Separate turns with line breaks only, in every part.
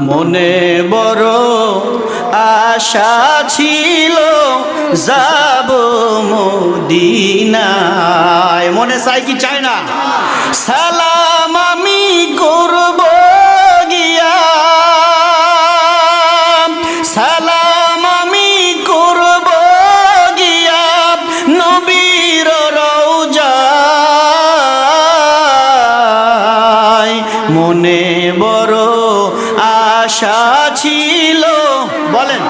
মনে বড় আশা ছিল যাব মদিনায়। মনে চাই কি চায় না? সালাম আমি করব গিয়া, সালাম আমি করব গিয়া নবীর রওজায়। মনে বড় আশা ছিল, বলেন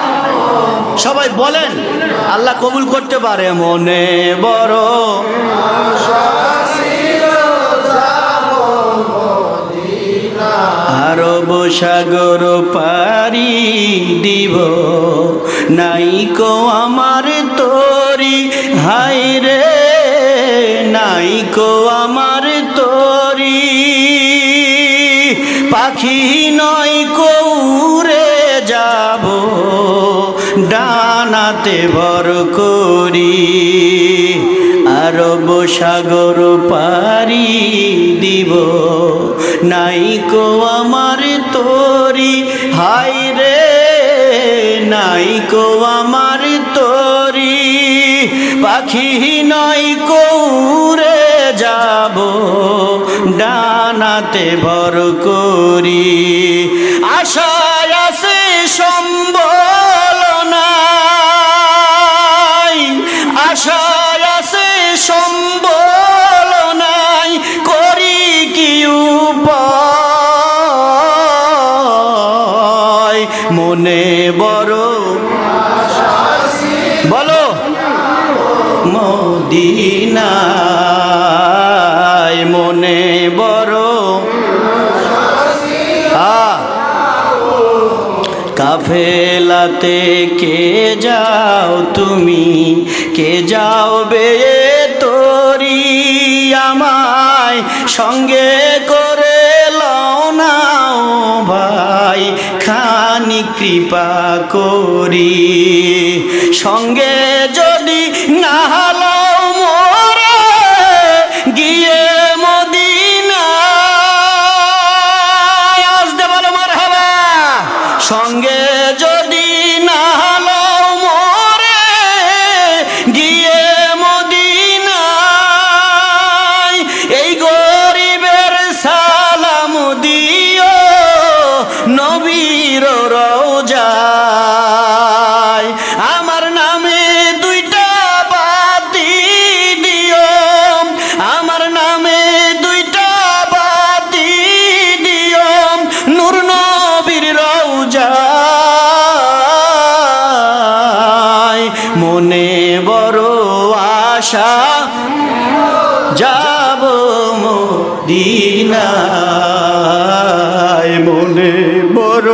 সবাই বলেন, আল্লাহ কবুল করতে পারে। মনে বড় আরব সাগর পারি দিব, নাইকো আমার তরি, হায় রে নাইকো আমার তরি। পাখি নয় কৌড়ে যাব, ডানাতে ভর করি। আরব সাগর পারি দিব, নাইকো আমার তরি, হায় রে নাইকো আমার তরি। পাখি নয় কৌড়ে যাব, ডানাতে ভর করি। আশায় আছে সম্বল নাই, আশায় আছে সম্বল নাই, করি কি উপায়। মনে বড় বলো মদিনায়। মনে বড় কাফেলাতে কে যাও তুমি, কে যাও বে তোরি। আমায় সঙ্গে করে লও নাও ভাই, খানি কৃপা করি। সঙ্গে যদি না লও মোরে গিয়ে মদিনায়, আসতে বলো মারহাবা। সঙ্গে যদি না লও মোরে গিয়ে মদিনায়, এই গরিবের সালাম দিও নবীর রওজায়। আমার নামে দুইটা বাতি দিও, আমার নামে দুইটা বাতি দিও নূর নবীর রওজায়। মনে বড় আশা যাব মদিনায়। মনে বড়